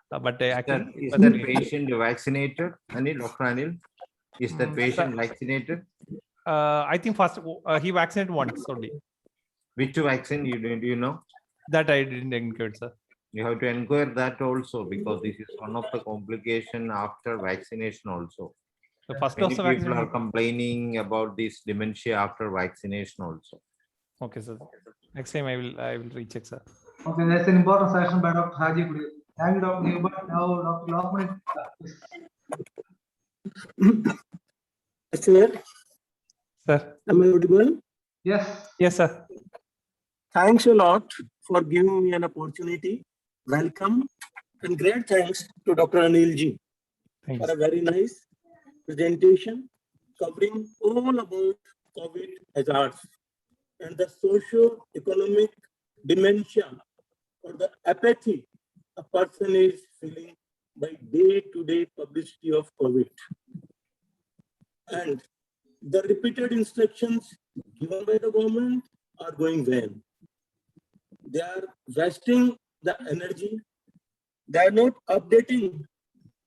but actually, is that patient vaccinated? Dr. Anil, is that patient vaccinated? I think first he vaccinated once only. Which vaccine do you know? That I didn't inquire, sir. You have to inquire that also, because this is one of the complications after vaccination also. The first Many dose of people vaccination are complaining about this dementia after vaccination also. Okay, sir. Next time I will recheck, sir. Okay, that's an important session by Dr. Haji. Thank you, Dr. Hubert. Now, Dr. Lokman. Sir, am I audible? Yes. Yes, sir. Thanks a lot for giving me an opportunity. Welcome and great thanks to Dr. Anil ji for a very nice presentation covering all about COVID hazards and the socio-economic dementia or the apathy a person is feeling by day-to-day publicity of COVID. And the repeated instructions given by the government are going well. They are wasting the energy. They are not updating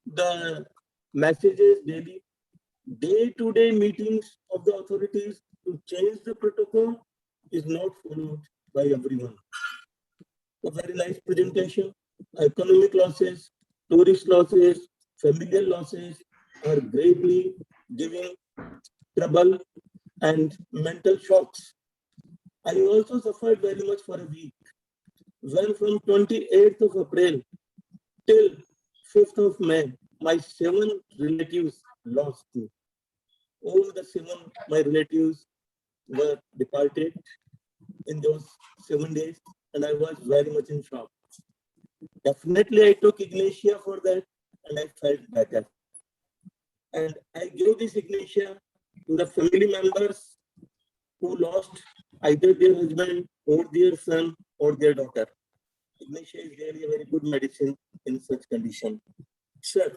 the messages daily. Day-to-day meetings of the authorities to change the protocol is not followed by everyone. A very nice presentation. Economic losses, tourist losses, familial losses are greatly giving trouble and mental shocks I also suffered very much for a week. When from 28th of April till 5th of May, my 7 relatives lost me. All the 7 my relatives were departed in those 7 days, and I was very much in shock. Definitely, I took Ignatia for that, and I felt better. And I gave this Ignatia to the family members who lost either their husband or their son or their daughter. Ignatia is really a very good medicine in such condition. Sir,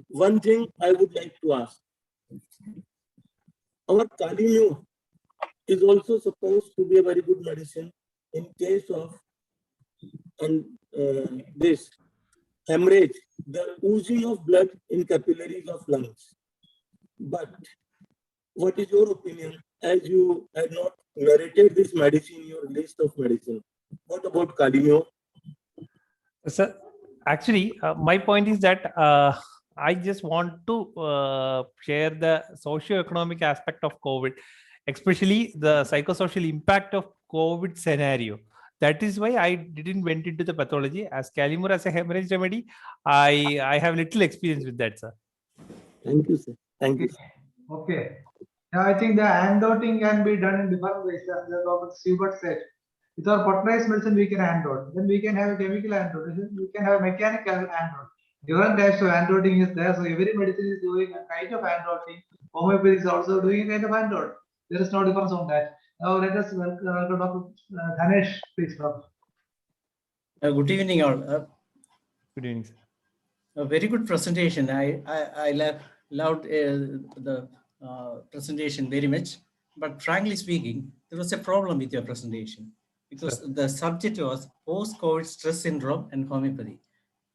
one thing I would like to ask. Our Kalinu is also supposed to be a very good medicine in case of this hemorrhage, the oozing of blood in capillaries of lungs. But what is your opinion, as you had not narrated this medicine in your list of medicine? What about Kalinu? So actually, my point is that I just want to share the socio-economic aspect of COVID, especially the psychosocial impact of COVID scenario. That is why I didn't went into the pathology. As Calimur as a hemorrhage remedy, I have little experience with that, sir. Thank you, sir. Thank you. Okay. Now I think the antidoting can be done in different ways, as the Dr. Hubert said. With our potterized medicine, we can antidote. Then we can have a chemical antidote. We can have a mechanical antidote. Different types of antidoting is there. So every medicine is doing a kind of antidoting. Homeopathy is also doing a kind of antidote. There is no difference on that. Now let us welcome Dr. Dhanesh, please, Doctor. Good evening, all. Good evening, sir. A very good presentation. I loved the presentation very much. But frankly speaking, there was a problem with your presentation because the subject was post-COVID stress syndrome and homeopathy.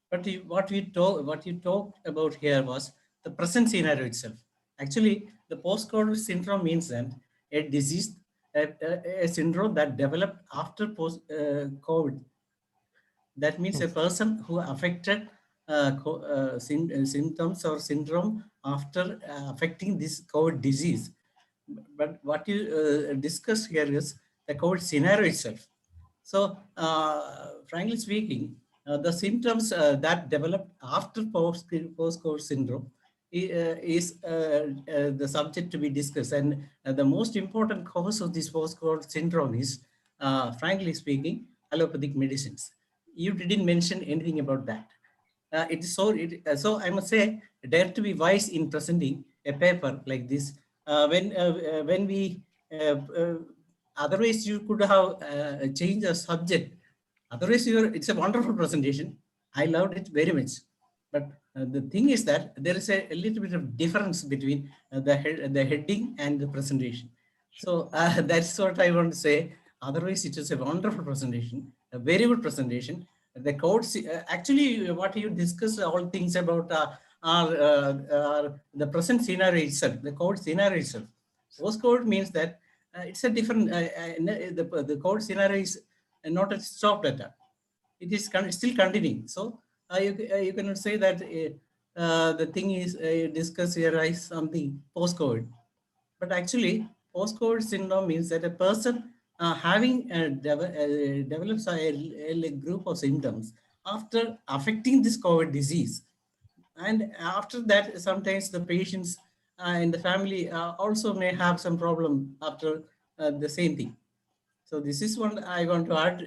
But what you talked about here was the present scenario itself. Actually, the post-COVID syndrome means that a disease, a syndrome that developed after post-COVID. That means a person who affected symptoms or syndrome after affecting this COVID disease. But what you discussed here is the COVID scenario itself. So, frankly speaking, the symptoms that develop after post-COVID syndrome is the subject to be discussed. And the most important cause of this post-COVID syndrome is, frankly speaking, allopathic medicines. You didn't mention anything about that. So I must say, dare to be wise in presenting a paper like this. When we otherwise you could have changed the subject. Otherwise, it's a wonderful presentation. I loved it very much. But the thing is that there is a little bit of difference between the heading and the presentation. So that's what I want to say. Otherwise, it is a wonderful presentation, a very good presentation. The codes, actually, what you discuss all things about are the present scenario itself, the code scenario itself. Post-code means that it's a different, the code scenario is not a stop data. It is still continuing. So you cannot say that the thing is discussed here is something post-COVID. But actually, post-COVID syndrome means that a person having develops a group of symptoms after affecting this COVID disease. And after that, sometimes the patients in the family also may have some problem after the same thing. So this is one I want to add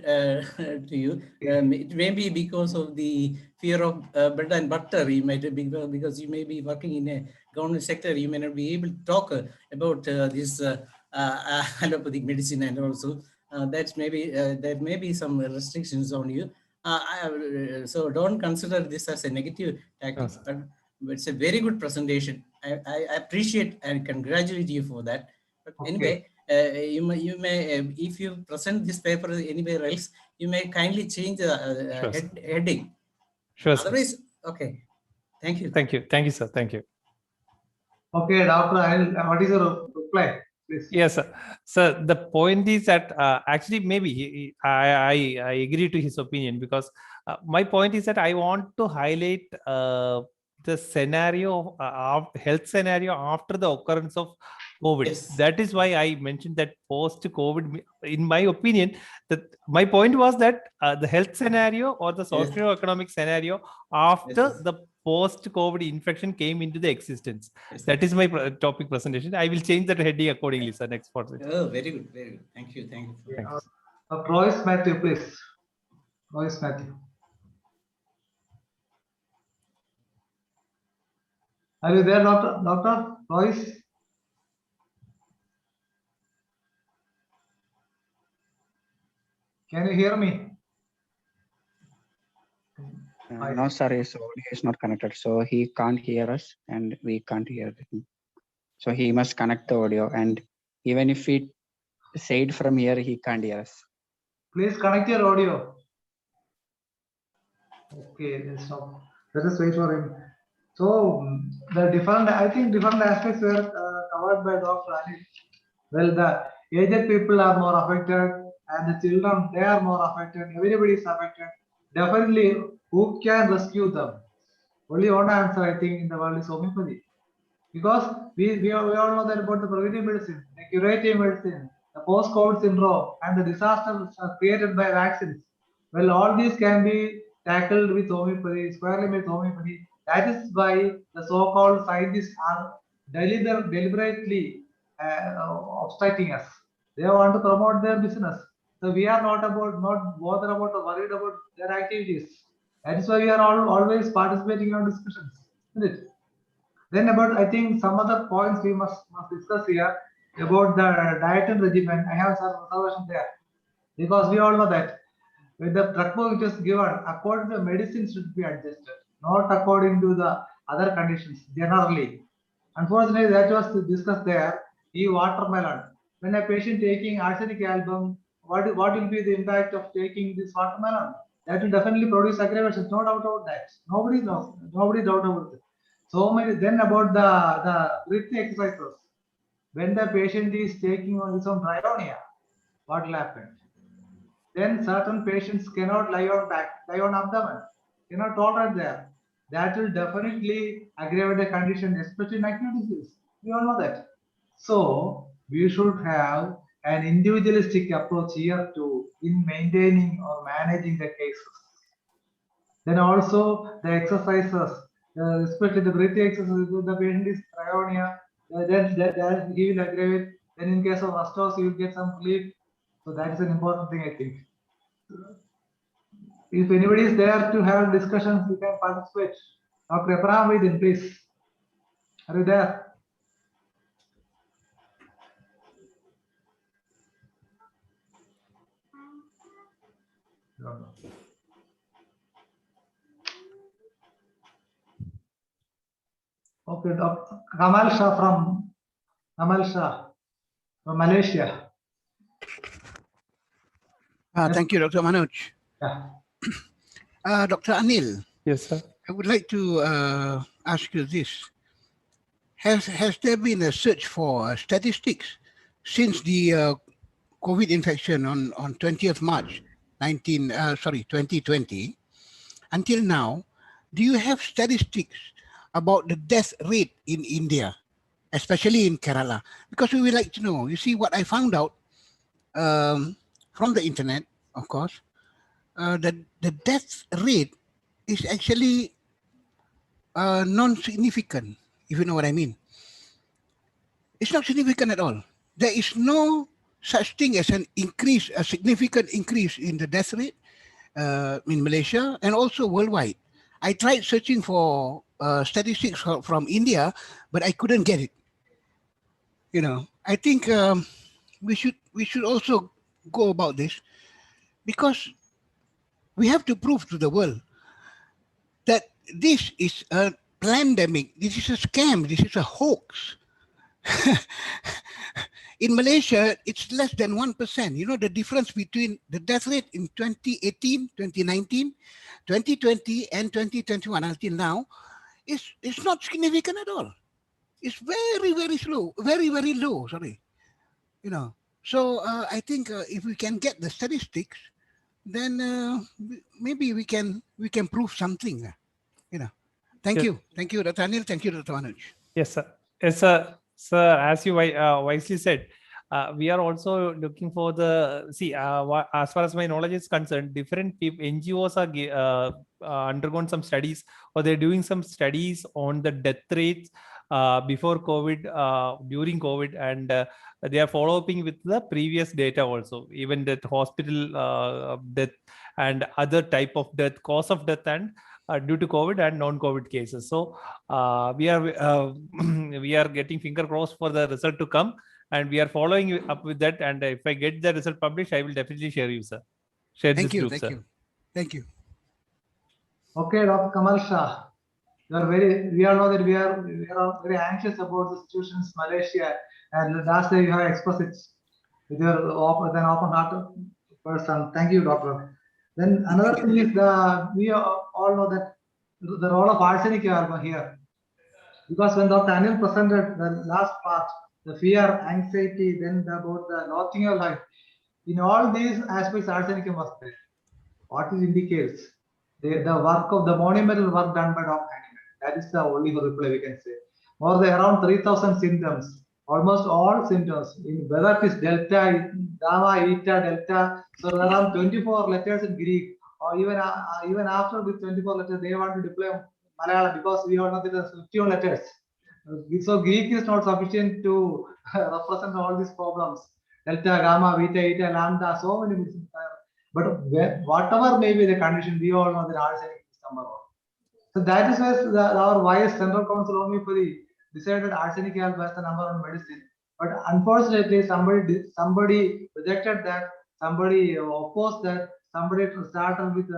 to you. It may be because of the fear of bread and butter. You might be because you may be working in a government sector. You may not be able to talk about this allopathic medicine, and also that maybe there may be some restrictions on you. So don't consider this as a negative tactic. But it's a very good presentation. I appreciate and congratulate you for that. But anyway. You may if you present this paper anywhere else, you may kindly change the heading. Sure. Otherwise, okay. Thank you. Thank you, sir. Thank you. Okay, Doctor, what is your reply, please? Yes, sir. So the point is that actually maybe I agree to his opinion, because my point is that I want to highlight the scenario, health scenario after the occurrence of COVID. Yes. That is why I mentioned that post-COVID. In my opinion, that my point was that the health scenario or the socio-economic scenario after Yes. the post-COVID infection came into the existence. Yes. That is my topic presentation. I will change that heading accordingly, sir. Next for it. Oh, very good, very good. Thank you, thank you. Thanks. Royce Matthew, please. Royce Matthew. Are you there, Doctor Royce? Can you hear me? No, sir, his audio is not connected, so he can't hear us and we can't hear him. So he must connect the audio, and even if we say it from here, he can't hear us. Please connect your audio. Okay, let's stop. Let us wait for him. So the different, I think different aspects were covered by Dr. Anil. Well, the aged people are more affected, and the children, they are more affected. Everybody is affected. Definitely, who can rescue them? Only one answer, I think, in the world is homeopathy. Because we all know that about the preventive medicine, the curative medicine, the post-COVID syndrome, and the disasters created by vaccines. Well, all these can be tackled with homeopathy, squarely with homeopathy. That is why the so-called scientists are deliberately obstructing us. They want to promote their business. So we are not bothered about or worried about their activities. That is why we are always participating in discussions, isn't it? Then about, I think, some other points we must discuss here about the diet and regimen. I have some observation there, because we all know that with the drug book which is given, according to the medicine should be adjusted, not according to the other conditions generally. Unfortunately, that was discussed there. The watermelon. When a patient taking arsenic album, what will be the impact of taking this watermelon? That will definitely produce aggravations, no doubt about that. Nobody knows, nobody doubt about it. So many. Then about the breathing exercises. When the patient is taking on his own bryonia, what will happen? Then certain patients cannot lie on back, lie on abdomen, cannot tolerate there. That will definitely aggravate the condition, especially in acute disease. We all know that. So we should have an individualistic approach here too in maintaining or managing the cases. Then also the exercises, especially the breathing exercises, the patient is bryonia, then he will aggravate. Then in case of rustose, you will get some relief. So that is an important thing, I think. If anybody is there to have discussions, you can participate. Dr. Abraham Vidin, please. Are you there? No. Okay, Dr. Kamal Shah from Malaysia. Yes. Thank you, Dr. Manoj. Yeah. Dr. Anil, Yes, sir. I would like to ask you this. Has there been a search for statistics since the COVID infection on 20th March 2020 until now? Do you have statistics about the death rate in India, especially in Kerala? Because we would like to know. You see, what I found out from the internet, of course, that the death rate is actually non-significant, if you know what I mean. It's not significant at all. There is no such thing as a significant increase in the death rate in Malaysia and also worldwide. I tried searching for statistics from India, but I couldn't get it. You know, I think we should also go about this, because we have to prove to the world that this is a pandemic, this is a scam, this is a hoax. In Malaysia, it's less than 1%. You know, the difference between the death rate in 2018, 2019, 2020, and 2021 until now is not significant at all. It's very, very slow, very, very low, sorry. You know, so I think if we can get the statistics, then maybe we can prove something. You know, thank you, Dr. Anil, thank you, Dr. Manoj. Yes, sir. Yes, sir. Sir, as you wisely said, we are also looking for the, see, as far as my knowledge is concerned, different NGOs are undergone some studies, or they're doing some studies on the death rates before COVID, during COVID, and they are following with the previous data also, even that hospital death and other type of death, cause of death, and due to COVID and non-COVID cases. So we are we are getting finger crossed for the result to come, and we are following up with that. And if I get the result published, I will definitely share you, sir. Share Thank this you. group, Thank sir. you. Thank you. Okay, Dr. Kamal Shah. We all know that we are very anxious about the situation in Malaysia, and last day you have expressed it with your open heart person. Thank you, doctor. Then another thing is we all know that the role of arsenic here, because when Dr. Anil presented the last part, the fear, anxiety, then about the loathing of life, in all these aspects, arsenic was there. What it indicates the work of the monumental work done by Dr. Anil. That is the only reply we can say. More than around 3,000 symptoms, almost all symptoms, in whether it is delta, gamma, eta, delta. So there are 24 letters in Greek, or even after the 24 letters, they want to deploy Malayalam, because we all know that there are 51 letters. So Greek is not sufficient to represent all these problems. Delta, gamma, beta, eta, lambda, so many medicines are. But whatever may be the condition, we all know that arsenic is number one. So that is why our wise Central Council of Homeopathy decided arsenic as the number one medicine. But unfortunately, somebody rejected that, somebody opposed that, somebody started with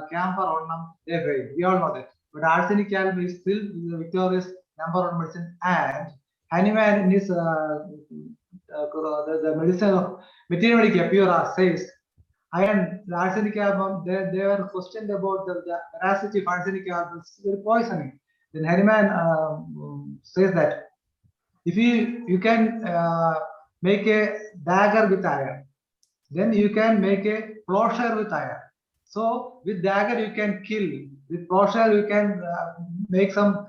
camphor on them, they failed. We all know that. But arsenic is still the victorious number one medicine. And Hahnemann in his the medicine of material medica pura says, and arsenic album, they were questioned about the veracity of arsenic album, very poisoning. Then Hahnemann says that if you can make a dagger with iron, then you can make a plowshare with iron. So with dagger you can kill, with plowshare you can make some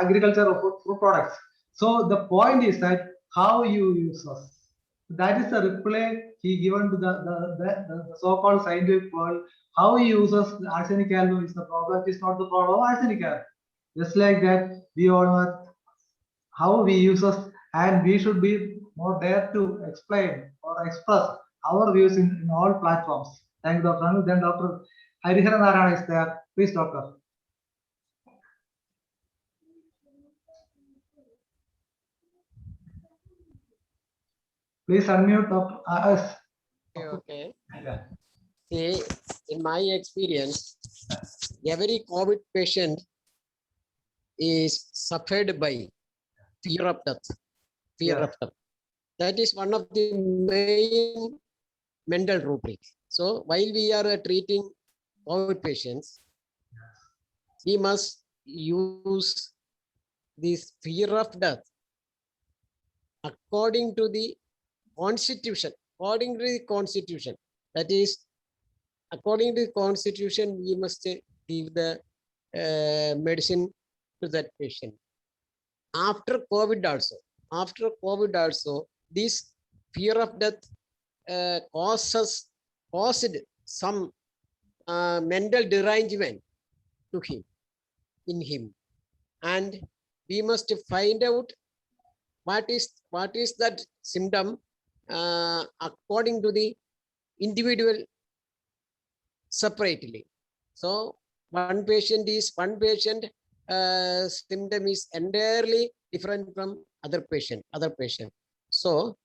agriculture of fruit products. So the point is that how you use us. That is the reply he given to the so-called scientific world. How he uses arsenic album is the problem. It is not the problem of arsenic album. Just like that, we all know how we use us, and we should be more dare to explain or express our views in all platforms. Thank you, Dr. Anu. Then Dr. Hariharan Narayana is there. Please, doctor. Please unmute us. Okay. See, in my experience, every COVID patient is suffered by fear of death. Fear of death. That is one of the main mental rubric. So while we are treating COVID patients, we must use this fear of death according to the Constitution. According to the Constitution, that is, according to the Constitution, we must give the medicine to that patient. After COVID also, this fear of death caused some mental derangement to him, in him, and we must find out what is that symptom according to the individual separately. So one patient symptom is entirely different from other patient. So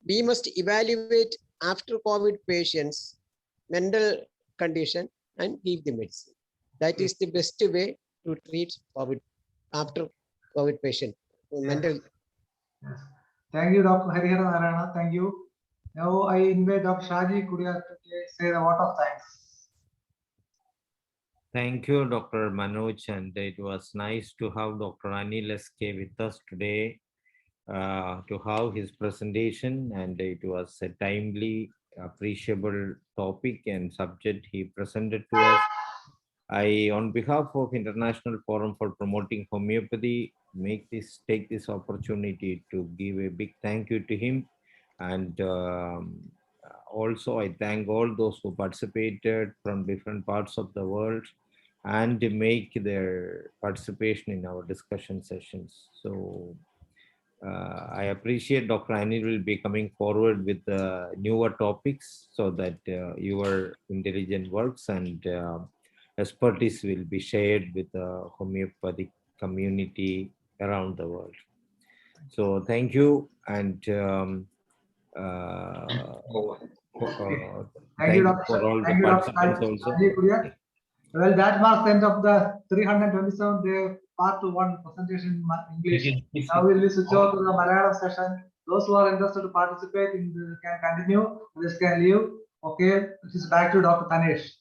we must evaluate after COVID patients mental condition and give the medicine. That is the best way to treat COVID after COVID patient. Mental. Yes. Thank you, Dr. Hariharan Narayana. Thank you. Now I invite Dr. Shaji Kudia to say a word of thanks. Thank you, Dr. Manoj, and it was nice to have Dr. Anil SK with us today to have his presentation, and it was a timely, appreciable topic and subject he presented to us. I, on behalf of International Forum for Promoting Homeopathy, take this opportunity to give a big thank you to him. And also I thank all those who participated from different parts of the world and make their participation in our discussion sessions. So I appreciate Dr. Anil will be coming forward with newer topics so that your intelligent works and expertise will be shared with the homeopathic community around the world. So thank you, and Thank you, for Dr. all the Thank you, Dr. participants also. Anil. Well, that marks the end of the 327th day part 1 presentation in English. Now we will switch over to the Malayalam session. Those who are interested to participate in the, can continue. Others can leave. Okay, it is back to Dr. Tanesh.